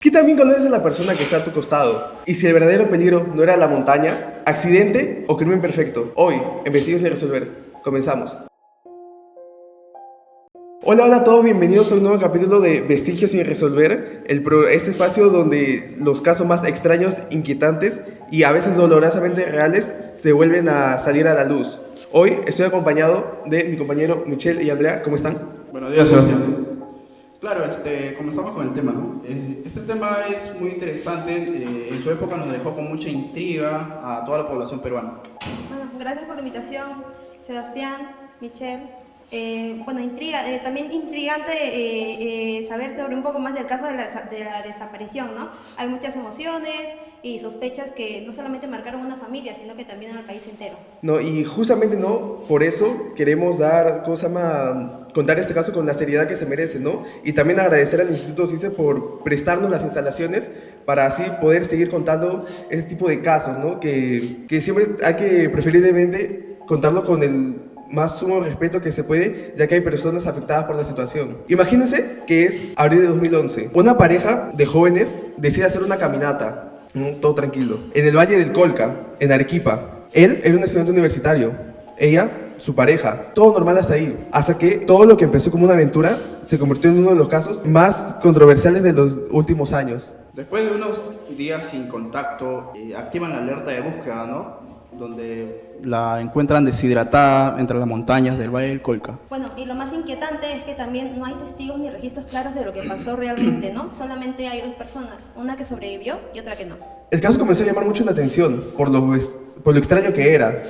¿Qué también conoces a la persona que está a tu costado? Y si el verdadero peligro no era la montaña, accidente o crimen perfecto. Hoy, en Vestidos sin resolver. Comenzamos. Hola a todos, bienvenidos a un nuevo capítulo de Vestigios sin resolver, este espacio donde los casos más extraños, inquietantes y a veces dolorosamente reales se vuelven a salir a la luz. Hoy estoy acompañado de mi compañero Michelle y Andrea. ¿Cómo están? Buenos días, Sebastián. Claro, comenzamos con el tema, ¿no? Este tema es muy interesante, en su época nos dejó con mucha intriga a toda la población peruana. Bueno, gracias por la invitación, Sebastián, Michelle. También intrigante saber sobre un poco más del caso de la desaparición, ¿no? Hay muchas emociones y sospechas que no solamente marcaron una familia, sino que también al país entero. No, y justamente no, por eso queremos contar este caso con la seriedad que se merece, ¿no? Y también agradecer al Instituto CICE por prestarnos las instalaciones para así poder seguir contando ese tipo de casos, ¿no? Que siempre hay que preferiblemente contarlo con el más sumo respeto que se puede, ya que hay personas afectadas por la situación. Imagínense que es abril de 2011. Una pareja de jóvenes decide hacer una caminata, todo tranquilo, en el Valle del Colca, en Arequipa. Él era un estudiante universitario, ella, su pareja, todo normal hasta ahí, hasta que todo lo que empezó como una aventura se convirtió en uno de los casos más controversiales de los últimos años. Después de unos días sin contacto, activan la alerta de búsqueda, ¿no? Donde la encuentran deshidratada entre las montañas del Valle del Colca. Bueno, y lo más inquietante es que también no hay testigos ni registros claros de lo que pasó realmente, ¿no? Solamente hay dos personas, una que sobrevivió y otra que no. El caso comenzó a llamar mucho la atención por lo extraño que era.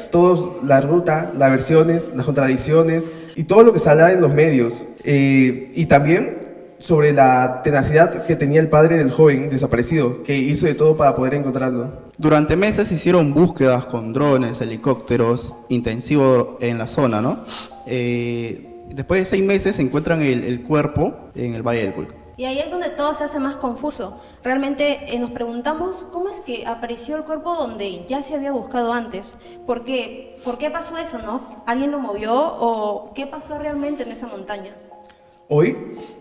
La ruta, las versiones, las contradicciones y todo lo que se hablaba en los medios. Y también sobre la tenacidad que tenía el padre del joven desaparecido, que hizo de todo para poder encontrarlo. Durante meses hicieron búsquedas con drones, helicópteros, intensivos en la zona, ¿no? Después de 6 meses se encuentran el cuerpo en el Valle del Colca. Y ahí es donde todo se hace más confuso. Realmente nos preguntamos cómo es que apareció el cuerpo donde ya se había buscado antes. ¿Por qué pasó eso, no? ¿Alguien lo movió o qué pasó realmente en esa montaña? Hoy,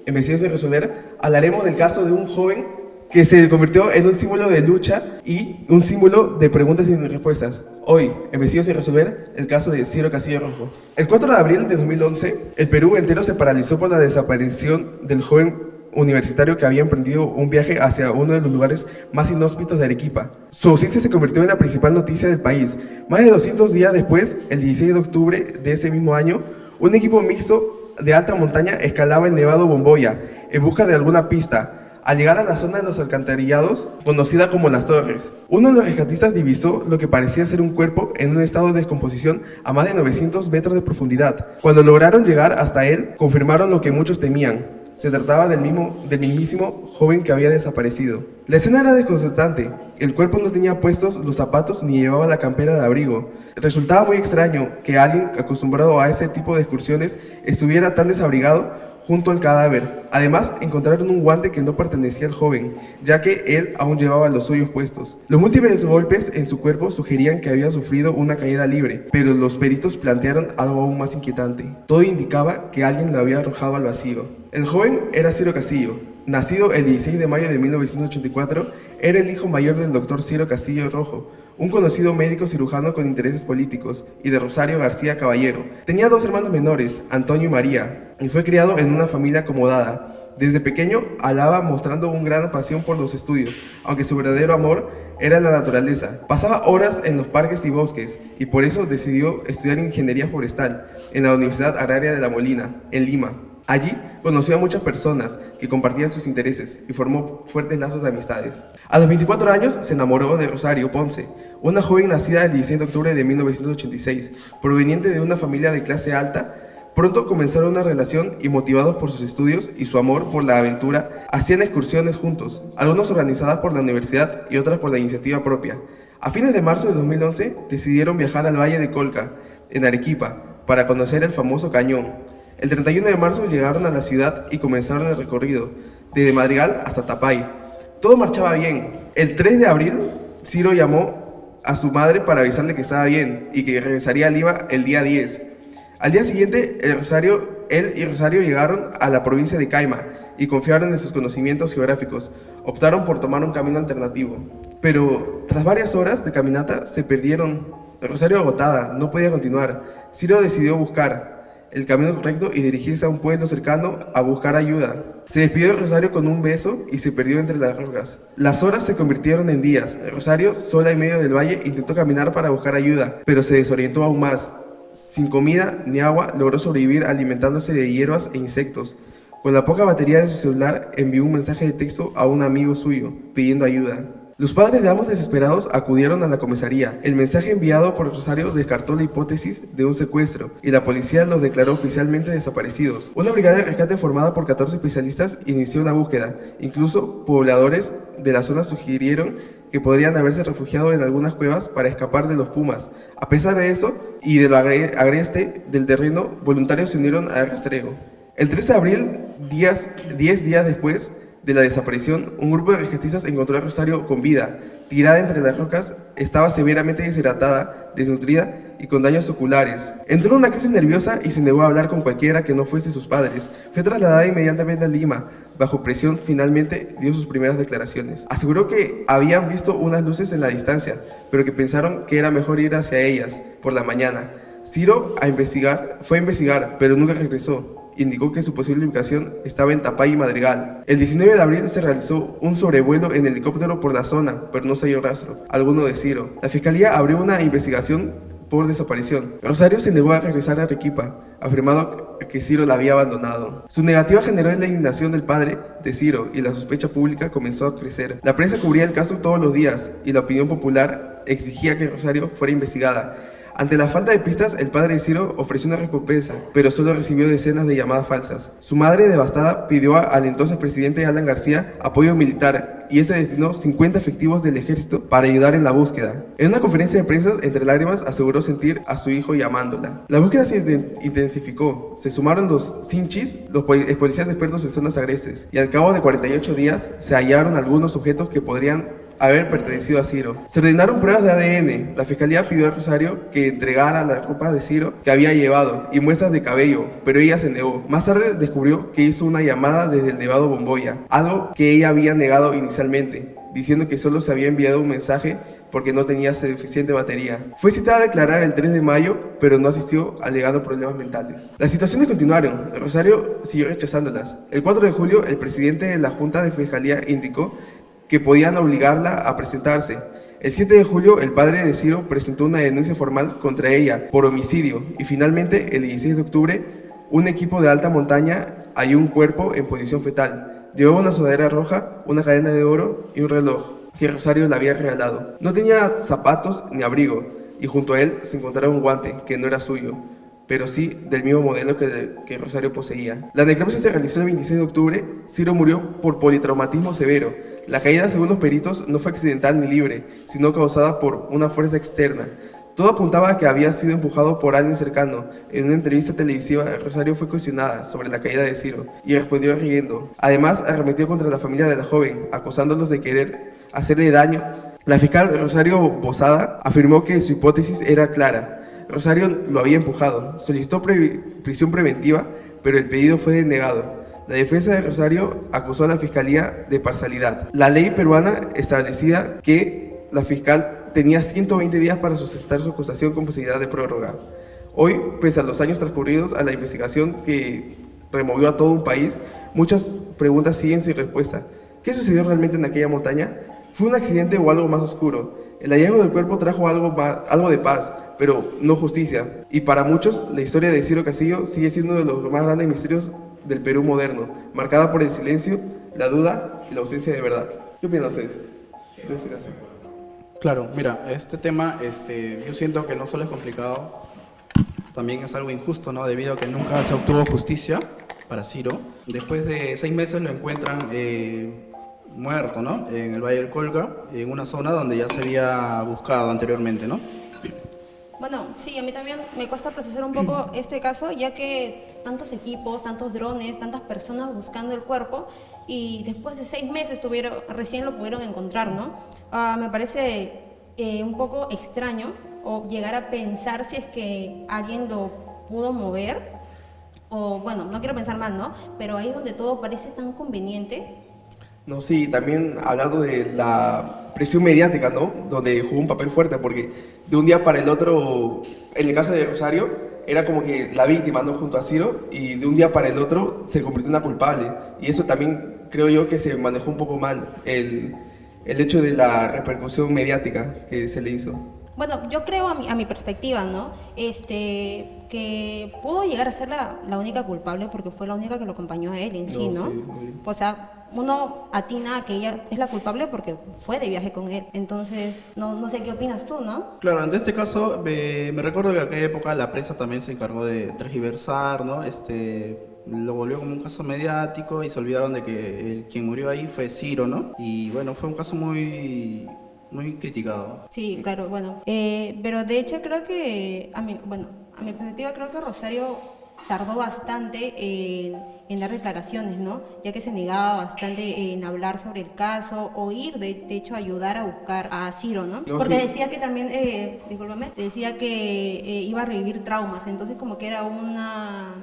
en Vestidos sin resolver, hablaremos del caso de un joven que se convirtió en un símbolo de lucha y un símbolo de preguntas sin respuestas. Hoy, en Vestidos sin resolver, el caso de Ciro Castillo Rojo. El 4 de abril de 2011, el Perú entero se paralizó por la desaparición del joven universitario que había emprendido un viaje hacia uno de los lugares más inhóspitos de Arequipa. Su ausencia se convirtió en la principal noticia del país. Más de 200 días después, el 16 de octubre de ese mismo año, un equipo mixto de alta montaña escalaba el Nevado Bomboya en busca de alguna pista. Al llegar a la zona de los alcantarillados, conocida como Las Torres, uno de los rescatistas divisó lo que parecía ser un cuerpo en un estado de descomposición a más de 900 metros de profundidad. Cuando lograron llegar hasta él, confirmaron lo que muchos temían. Se trataba del mismísimo joven que había desaparecido. La escena era desconcertante. El cuerpo no tenía puestos los zapatos ni llevaba la campera de abrigo. Resultaba muy extraño que alguien acostumbrado a ese tipo de excursiones estuviera tan desabrigado junto al cadáver. Además, encontraron un guante que no pertenecía al joven, ya que él aún llevaba los suyos puestos. Los múltiples golpes en su cuerpo sugerían que había sufrido una caída libre, pero los peritos plantearon algo aún más inquietante. Todo indicaba que alguien lo había arrojado al vacío. El joven era Ciro Castillo. Nacido el 16 de mayo de 1984, era el hijo mayor del doctor Ciro Castillo Rojo, un conocido médico cirujano con intereses políticos, y de Rosario García Caballero. Tenía 2 hermanos menores, Antonio y María, y fue criado en una familia acomodada. Desde pequeño hablaba mostrando una gran pasión por los estudios, aunque su verdadero amor era la naturaleza. Pasaba horas en los parques y bosques, y por eso decidió estudiar ingeniería forestal en la Universidad Agraria de La Molina, en Lima. Allí conoció a muchas personas que compartían sus intereses y formó fuertes lazos de amistades. A los 24 años se enamoró de Rosario Ponce, una joven nacida el 16 de octubre de 1986, proveniente de una familia de clase alta. Pronto comenzaron una relación y, motivados por sus estudios y su amor por la aventura, hacían excursiones juntos, algunas organizadas por la universidad y otras por la iniciativa propia. A fines de marzo de 2011 decidieron viajar al Valle de Colca, en Arequipa, para conocer el famoso cañón. El 31 de marzo llegaron a la ciudad y comenzaron el recorrido, desde Madrigal hasta Tapay. Todo marchaba bien. El 3 de abril, Ciro llamó a su madre para avisarle que estaba bien y que regresaría a Lima el día 10. Al día siguiente, el Rosario él y Rosario llegaron a la provincia de Caima y confiaron en sus conocimientos geográficos. Optaron por tomar un camino alternativo. Pero tras varias horas de caminata se perdieron. Rosario, agotada, no podía continuar. Ciro decidió buscar el camino correcto y dirigirse a un pueblo cercano a buscar ayuda. Se despidió de Rosario con un beso y se perdió entre las rocas. Las horas se convirtieron en días. Rosario, sola en medio del valle, intentó caminar para buscar ayuda, pero se desorientó aún más. Sin comida ni agua, logró sobrevivir alimentándose de hierbas e insectos. Con la poca batería de su celular, envió un mensaje de texto a un amigo suyo, pidiendo ayuda. Los padres de ambos desesperados acudieron a la comisaría. El mensaje enviado por Rosario descartó la hipótesis de un secuestro y la policía los declaró oficialmente desaparecidos. Una brigada de rescate formada por 14 especialistas inició la búsqueda. Incluso pobladores de la zona sugirieron que podrían haberse refugiado en algunas cuevas para escapar de los pumas. A pesar de eso y de lo agreste del terreno, voluntarios se unieron al rastreo. El 3 de abril, 10 días después de la desaparición, un grupo de rescatistas encontró a Rosario con vida. Tirada entre las rocas, estaba severamente deshidratada, desnutrida y con daños oculares. Entró en una crisis nerviosa y se negó a hablar con cualquiera que no fuese sus padres. Fue trasladada inmediatamente a Lima. Bajo presión, finalmente dio sus primeras declaraciones. Aseguró que habían visto unas luces en la distancia, pero que pensaron que era mejor ir hacia ellas por la mañana. Ciro fue a investigar, pero nunca regresó. Indicó que su posible ubicación estaba en Tapay y Madrigal. El 19 de abril se realizó un sobrevuelo en helicóptero por la zona, pero no se halló rastro alguno de Ciro. La fiscalía abrió una investigación por desaparición. Rosario se negó a regresar a Arequipa, afirmando que Ciro la había abandonado. Su negativa generó la indignación del padre de Ciro y la sospecha pública comenzó a crecer. La prensa cubría el caso todos los días y la opinión popular exigía que Rosario fuera investigada. Ante la falta de pistas, el padre de Ciro ofreció una recompensa, pero solo recibió decenas de llamadas falsas. Su madre, devastada, pidió al entonces presidente Alan García apoyo militar y ese destinó 50 efectivos del ejército para ayudar en la búsqueda. En una conferencia de prensa, entre lágrimas, aseguró sentir a su hijo llamándola. La búsqueda se intensificó. Se sumaron los Sinchis, los policías expertos en zonas agrestes, y al cabo de 48 días se hallaron algunos objetos que podrían haber pertenecido a Ciro. Se ordenaron pruebas de ADN. La fiscalía pidió a Rosario que entregara la ropa de Ciro que había llevado y muestras de cabello, pero ella se negó. Más tarde descubrió que hizo una llamada desde el Nevado Bomboya, algo que ella había negado inicialmente, diciendo que solo se había enviado un mensaje porque no tenía suficiente batería. Fue citada a declarar el 3 de mayo, pero no asistió, alegando problemas mentales. Las situaciones continuaron. Rosario siguió rechazándolas. El 4 de julio, el presidente de la Junta de Fiscalía indicó que podían obligarla a presentarse. El 7 de julio, el padre de Ciro presentó una denuncia formal contra ella por homicidio y finalmente, el 16 de octubre, un equipo de alta montaña halló un cuerpo en posición fetal. Llevaba una sudadera roja, una cadena de oro y un reloj que Rosario le había regalado. No tenía zapatos ni abrigo y junto a él se encontraba un guante que no era suyo, pero sí del mismo modelo que Rosario poseía. La necropsia se realizó el 26 de octubre. Ciro murió por politraumatismo severo. La caída, según los peritos, no fue accidental ni libre, sino causada por una fuerza externa. Todo apuntaba a que había sido empujado por alguien cercano. En una entrevista televisiva, Rosario fue cuestionada sobre la caída de Ciro y respondió riendo. Además, arremetió contra la familia de la joven, acusándolos de querer hacerle daño. La fiscal Rosario Bosada afirmó que su hipótesis era clara. Rosario lo había empujado. Solicitó prisión preventiva, pero el pedido fue denegado. La defensa de Rosario acusó a la fiscalía de parcialidad. La ley peruana establecía que la fiscal tenía 120 días para sustentar su acusación con posibilidad de prórroga. Hoy, pese a los años transcurridos a la investigación que removió a todo un país, muchas preguntas siguen sin respuesta. ¿Qué sucedió realmente en aquella montaña? ¿Fue un accidente o algo más oscuro? El hallazgo del cuerpo trajo algo de paz, pero no justicia. Y para muchos, la historia de Ciro Castillo sigue siendo uno de los más grandes misterios del Perú moderno, marcada por el silencio, la duda y la ausencia de verdad. ¿Qué opinan ustedes de este caso? Claro, mira, este tema, yo siento que no solo es complicado, también es algo injusto, ¿no? Debido a que nunca se obtuvo justicia para Ciro. Después de 6 meses lo encuentran muerto, ¿no? En el Valle del Colca, en una zona donde ya se había buscado anteriormente, ¿no? Bueno, sí, a mí también me cuesta procesar un poco este caso, ya que tantos equipos, tantos drones, tantas personas buscando el cuerpo y después de 6 meses recién lo pudieron encontrar, ¿no? Me parece un poco extraño o llegar a pensar si es que alguien lo pudo mover O bueno, no quiero pensar mal, ¿no? Pero ahí es donde todo parece tan conveniente. No, sí, también hablando de la presión mediática, ¿no? Donde jugó un papel fuerte, porque de un día para el otro, en el caso de Rosario, era como que la víctima, ¿no? Junto a Ciro, y de un día para el otro se convirtió en una culpable. Y eso también creo yo que se manejó un poco mal, el hecho de la repercusión mediática que se le hizo. Bueno, yo creo a mi perspectiva, ¿no? Que pudo llegar a ser la única culpable porque fue la única que lo acompañó a él en sí, ¿no? Sí, muy bien. O sea, uno atina a que ella es la culpable porque fue de viaje con él. Entonces, no sé qué opinas tú, ¿no? Claro, en este caso me recuerdo que en aquella época la prensa también se encargó de tergiversar, ¿no? Lo volvió como un caso mediático y se olvidaron de que quien murió ahí fue Ciro, ¿no? Y bueno, fue un caso muy criticado. Sí, claro, bueno. Pero de hecho creo que, a mi perspectiva, creo que Rosario tardó bastante en dar declaraciones, ¿no? Ya que se negaba bastante en hablar sobre el caso o ir, de hecho, a ayudar a buscar a Ciro, ¿no? No, Porque sí. decía que también, discúlpame, decía que iba a revivir traumas, entonces como que era una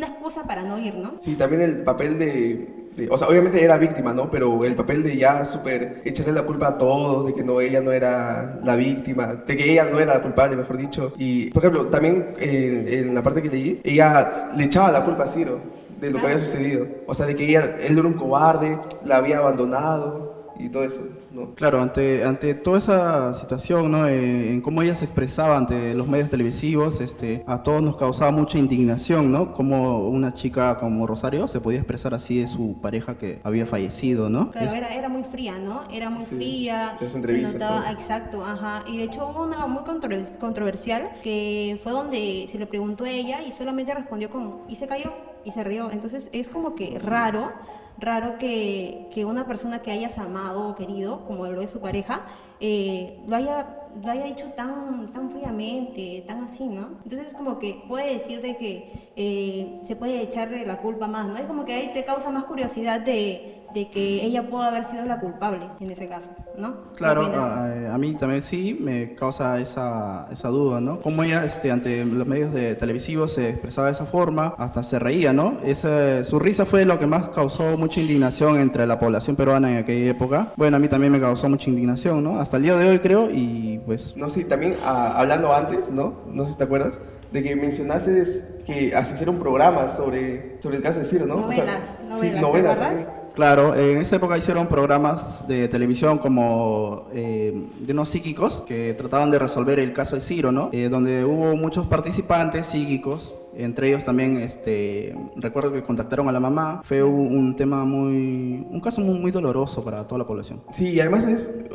excusa para no ir, ¿no? Sí, también el papel o sea, obviamente era víctima, ¿no? Pero el papel de ya súper echarle la culpa a todos, de que no, ella no era la víctima, de que ella no era la culpable, mejor dicho. Y, por ejemplo, también en la parte que leí, ella le echaba la culpa a Ciro de lo que había sucedido. O sea, de que él era un cobarde, la había abandonado y todo eso, ¿no? Claro, ante toda esa situación, ¿no? En cómo ella se expresaba ante los medios televisivos, a todos nos causaba mucha indignación, ¿no? Como una chica como Rosario se podía expresar así de su pareja que había fallecido, ¿no? Claro, era muy fría, ¿no? Era muy Sí, fría, las se entrevistas, notaba, todo. exacto, ajá. Y de hecho hubo una muy controversial que fue donde se le preguntó a ella y solamente respondió y se cayó y se rió. Entonces es como que raro que una persona que hayas amado o querido, como lo es su pareja, lo haya hecho tan fríamente, tan así, ¿no? Entonces es como que puede decir de que se puede echarle la culpa más, ¿no? Es como que ahí te causa más curiosidad de que ella pudo haber sido la culpable en ese caso, ¿no? ¿Qué Claro, opinas? a mí también sí me causa esa duda, ¿no? Cómo ella ante los medios televisivos se expresaba de esa forma, hasta se reía, ¿no? Su risa fue lo que más causó mucha indignación entre la población peruana en aquella época. Bueno, a mí también me causó mucha indignación, ¿no? Hasta el día de hoy creo y pues... No, sí, también hablando antes, ¿no? No sé si te acuerdas, de que mencionaste que se hicieron programas sobre el caso de Ciro, ¿no? Novelas, sí, ¿te novelas acuerdas? también. Claro, en esa época hicieron programas de televisión como de unos psíquicos que trataban de resolver el caso de Ciro, ¿no? Donde hubo muchos participantes psíquicos, entre ellos también, recuerdo que contactaron a la mamá. Fue un caso muy doloroso para toda la población. Sí, y además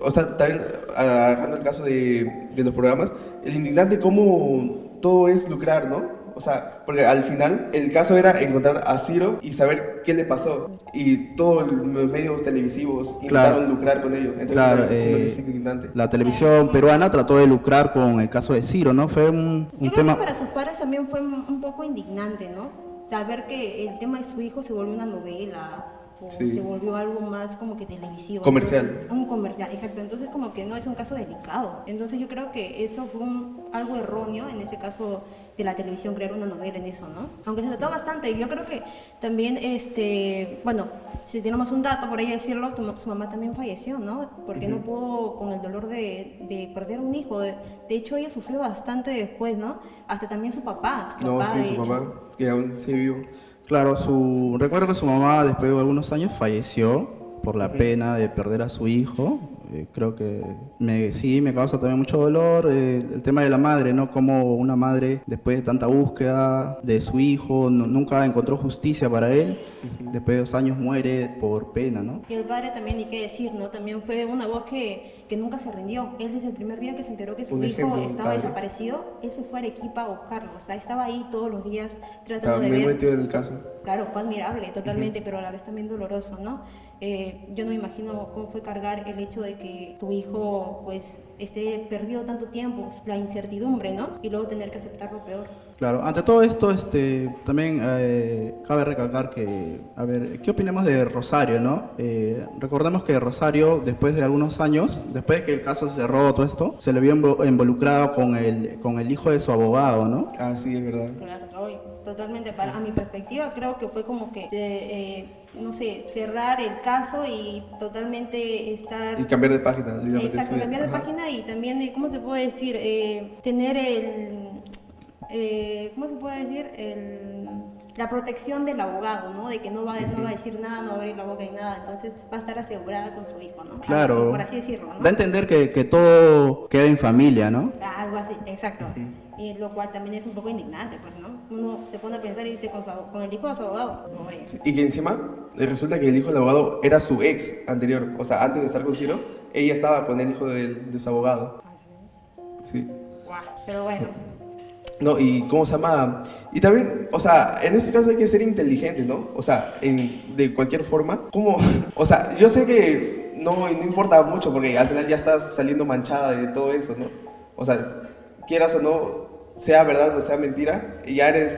o sea, también agarrando el caso de los programas, el indignante cómo todo es lucrar, ¿no? O sea, porque al final el caso era encontrar a Ciro y saber qué le pasó. Y todos los medios televisivos intentaron lucrar con ello. Entonces, Claro, sí, es indignante. la televisión peruana trató de lucrar con el caso de Ciro, ¿no? Fue un Yo creo tema... que para sus padres también fue un poco indignante, ¿no? Saber que el tema de su hijo se volvió una novela o Sí. se volvió algo más como que televisivo. Comercial. Entonces, un comercial, exacto. Entonces como que no es un caso delicado. Entonces yo creo que eso fue algo erróneo en ese caso de la televisión, crear una novela en eso, ¿no? Aunque se trató bastante. Yo creo que también, bueno, si tenemos un dato, por ahí decirlo, su mamá también falleció, ¿no? Porque no pudo con el dolor de perder un hijo. De hecho, ella sufrió bastante después, ¿no? Hasta también su papá. No, sí, de su hecho. papá, que aún sigue vivo. Claro, recuerdo que su mamá después de algunos años falleció por la pena de perder a su hijo. Creo que sí, me causa también mucho dolor el tema de la madre, ¿no? Como una madre, después de tanta búsqueda de su hijo, nunca encontró justicia para él. Después de 2 años muere por pena, ¿no? Y el padre también, ni qué decir, ¿no? También fue una voz que nunca se rindió. Él desde el primer día que se enteró que su Un hijo ejemplo, estaba padre. desaparecido, él se fue a Arequipa a buscarlo. O sea, estaba ahí todos los días tratando Estaba de muy ver. metido en el caso. Claro, fue admirable totalmente, pero a la vez también doloroso, ¿no? Yo no me imagino cómo fue cargar el hecho de que tu hijo, pues, esté perdido tanto tiempo, la incertidumbre, ¿no? Y luego tener que aceptar lo peor. Claro, ante todo esto, también cabe recalcar que, a ver, ¿qué opinamos de Rosario, no? Recordemos que Rosario, después de algunos años, después de que el caso se cerró, todo esto, se le vio involucrado con el hijo de su abogado, ¿no? Ah, sí, es verdad. Claro, hoy totalmente. A mi perspectiva creo que fue como que, no sé, cerrar el caso y totalmente estar... Y cambiar de página. Literalmente. Exacto, cambiar de Ajá. página y también, ¿cómo te puedo decir? Tener ¿cómo se puede decir? La protección del abogado, ¿no? De que no va a decir nada, no va a abrir la boca y nada, entonces va a estar asegurada con su hijo, ¿no? Claro. Algo así, por así decirlo, ¿no? Da a entender que todo queda en familia, ¿no? Algo así, exacto. Y lo cual también es un poco indignante, pues, ¿no? Uno se pone a pensar y dice, con el hijo de su abogado, no vaya. Y que encima resulta que el hijo del abogado era su ex anterior. O sea, antes de estar con Ciro, ella estaba con el hijo de su abogado. Sí. Guau, pero bueno. No, y cómo se llama. Y también, o sea, en este caso hay que ser inteligente, ¿no? O sea, de cualquier forma. ¿Cómo? O sea, yo sé que no importa mucho porque al final ya estás saliendo manchada de todo eso, ¿no? O sea, quieras o no, sea verdad o sea mentira, ya eres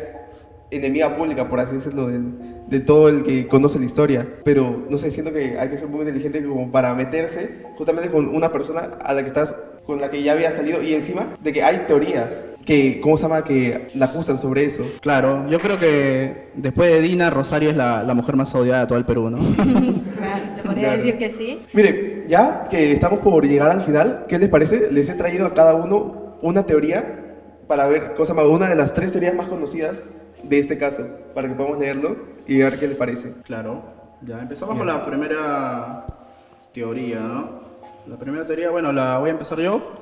enemiga pública, por así decirlo, de todo el que conoce la historia. Pero, no sé, siento que hay que ser muy inteligente como para meterse justamente con una persona a la que estás, con la que ya había salido, y encima de que hay teorías que, ¿cómo se llama?, que la acusan sobre eso. Claro, yo creo que después de Dina, Rosario es la mujer más odiada de todo el Perú, ¿no? Claro, te podría Claro. decir que sí. Mire, ya que estamos por llegar al final, ¿qué les parece? Les he traído a cada uno una teoría para ver, cosa más, una de las 3 teorías más conocidas de este caso, para que podamos leerlo y ver qué les parece. Claro, ya empezamos con la primera teoría, ¿no? La primera teoría, bueno, la voy a empezar yo.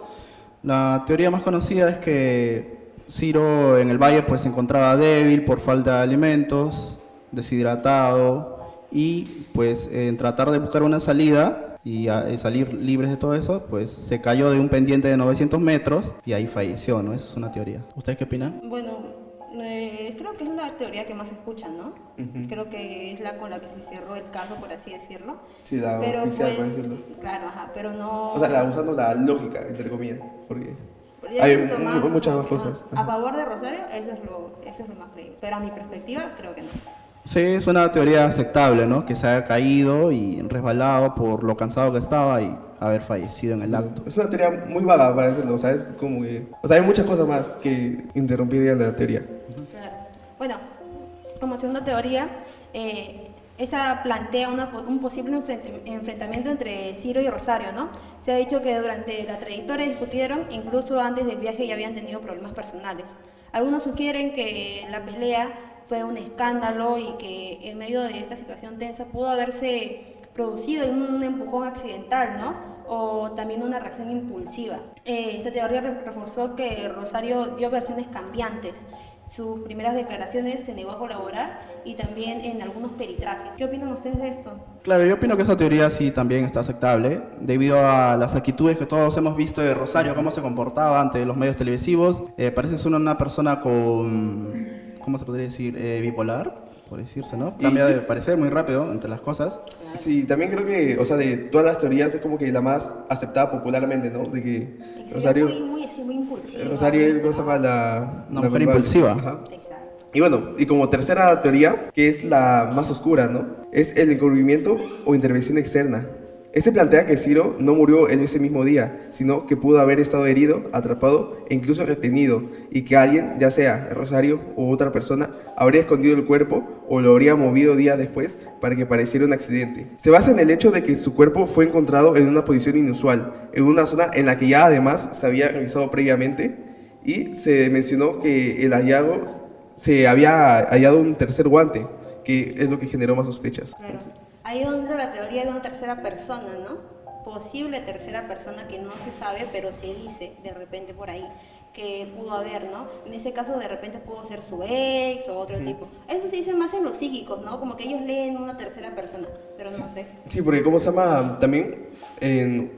La teoría más conocida es que Ciro en el valle pues se encontraba débil por falta de alimentos, deshidratado y pues en tratar de buscar una salida y salir libres de todo eso, pues se cayó de un pendiente de 900 metros y ahí falleció, ¿no? Esa es una teoría. ¿Ustedes qué opinan? Bueno, creo que es la teoría que más se escucha, ¿no? Creo que es la con la que se cerró el caso, por así decirlo. Sí, la Pero oficial, por pues, decirlo. claro, ajá, pero no... O sea, usando la lógica, entre comillas, porque Podría hay decirlo muchas como más que, cosas. A favor de Rosario, eso es lo más creíble. Pero a mi perspectiva, creo que no. Sí, es una teoría aceptable, ¿no? Que se haya caído y resbalado por lo cansado que estaba y haber fallecido en el acto. Es una teoría muy vaga para decirlo, o sea, es como que... O sea, hay muchas cosas más que interrumpirían de la teoría. Claro. Bueno, como segunda teoría, esta plantea un posible enfrentamiento entre Ciro y Rosario, ¿no? Se ha dicho que durante la trayectoria discutieron, incluso antes del viaje ya habían tenido problemas personales. Algunos sugieren que la pelea fue un escándalo y que en medio de esta situación tensa pudo haberse producido un empujón accidental, ¿no? O también una reacción impulsiva. Esta teoría reforzó que Rosario dio versiones cambiantes. Sus primeras declaraciones se negó a colaborar y también en algunos peritrajes. ¿Qué opinan ustedes de esto? Claro, yo opino que esa teoría sí también está aceptable, debido a las actitudes que todos hemos visto de Rosario, cómo se comportaba ante los medios televisivos. Parece ser una persona con, ¿cómo se podría decir? Bipolar, por decirse, ¿no? Cambia de parecer muy rápido entre las cosas. Sí, también creo que, o sea, de todas las teorías es como que la más aceptada popularmente, ¿no? De que Rosario... Muy así, muy impulsiva. Rosario es cosa para Una mujer impulsiva. Ajá. Exacto. Y bueno, y como tercera teoría, que es la más oscura, ¿no? Es el encubrimiento o intervención externa. Este plantea que Ciro no murió en ese mismo día, sino que pudo haber estado herido, atrapado e incluso retenido, y que alguien, ya sea Rosario u otra persona, habría escondido el cuerpo o lo habría movido días después para que pareciera un accidente. Se basa en el hecho de que su cuerpo fue encontrado en una posición inusual, en una zona en la que ya además se había revisado previamente, y se mencionó que el hallazgo se había hallado un tercer guante, que es lo que generó más sospechas. Claro. Ahí donde la teoría de una tercera persona, ¿no? Posible tercera persona que no se sabe, pero se dice de repente por ahí que pudo haber, ¿no? En ese caso de repente pudo ser su ex o otro tipo. Eso se dice más en los psíquicos, ¿no? Como que ellos leen una tercera persona, pero no sé. Sí, porque ¿cómo se llama? También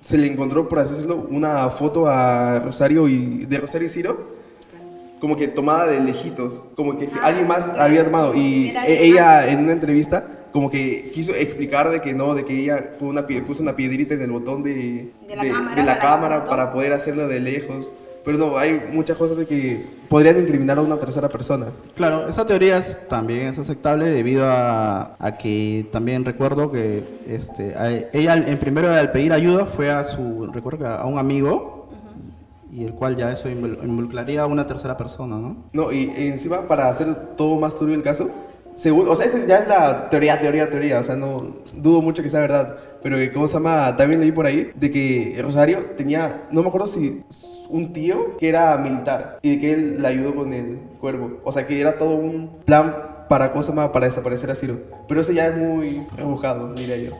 se le encontró, por así decirlo, una foto a Rosario de Rosario y Ciro, como que tomada de lejitos, como que si alguien más había armado, y ella en una entrevista como que quiso explicar de que no, de que ella puso una piedrita en el botón de la cámara para poder hacerlo de lejos. Pero no, hay muchas cosas de que podrían incriminar a una tercera persona. Claro, esa teoría también es aceptable debido a que también recuerdo que ella en primero al pedir ayuda fue recuerdo que a un amigo y el cual ya eso involucraría a una tercera persona, ¿no? No, y encima, para hacer todo más turbio el caso, según, o sea, esa ya es la teoría, o sea, no dudo mucho que sea verdad, pero que, ¿cómo se llama? También leí por ahí de que Rosario tenía, no me acuerdo si un tío que era militar y de que él la ayudó con el cuervo, o sea, que era todo un plan para, ¿cómo se llama? Para desaparecer a Ciro, pero eso ya es muy rebuscado, diría yo.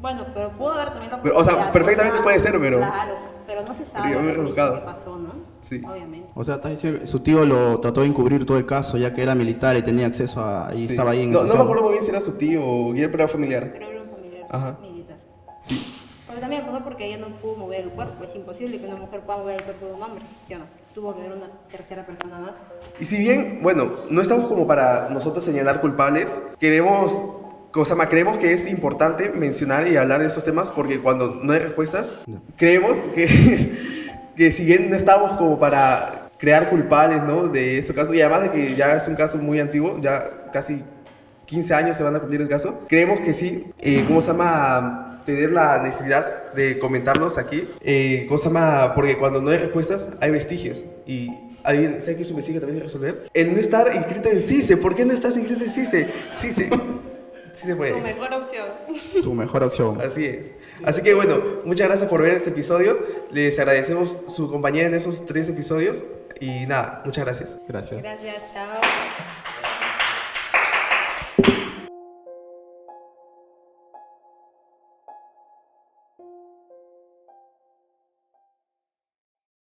Bueno, pero pudo haber también la Pero, o sea, posibilidad, perfectamente puede ser, pero... Claro, pero no se sabe yo me he realmente rebuscado. qué pasó, ¿no? Sí. Obviamente. O sea, está diciendo que su tío lo trató de encubrir todo el caso, ya que era militar y tenía acceso a... y Sí. estaba ahí en No, esa no me zona. acuerdo muy bien si era su tío o quién, pero era familiar. Pero era un familiar Ajá. militar. Sí. Pero también pasó porque ella no pudo mover el cuerpo. Es imposible que una mujer pueda mover el cuerpo de un hombre, ¿sí o no? Tuvo que haber una tercera persona más. Y si bien, bueno, no estamos como para nosotros señalar culpables, queremos, cosa más, creemos que es importante mencionar y hablar de estos temas porque cuando no hay respuestas, creemos que si bien no estamos como para crear culpables, ¿no? De estos casos, y además de que ya es un caso muy antiguo, ya casi 15 años se van a cumplir el caso, creemos que sí, ¿cómo se llama? Tener la necesidad de comentarlos aquí, cosa más, porque cuando no hay respuestas hay vestigios y alguien, ¿sabe qué es un vestigio también de resolver? El no estar inscrito en CICE. ¿Por qué no estás inscrito en CICE? CICE. Sí se Tu puede. mejor opción. Tu mejor opción. Así es. Así que bueno, muchas gracias por ver este episodio. Les agradecemos su compañía en esos 3 episodios y nada, muchas gracias. Gracias. Gracias, chao.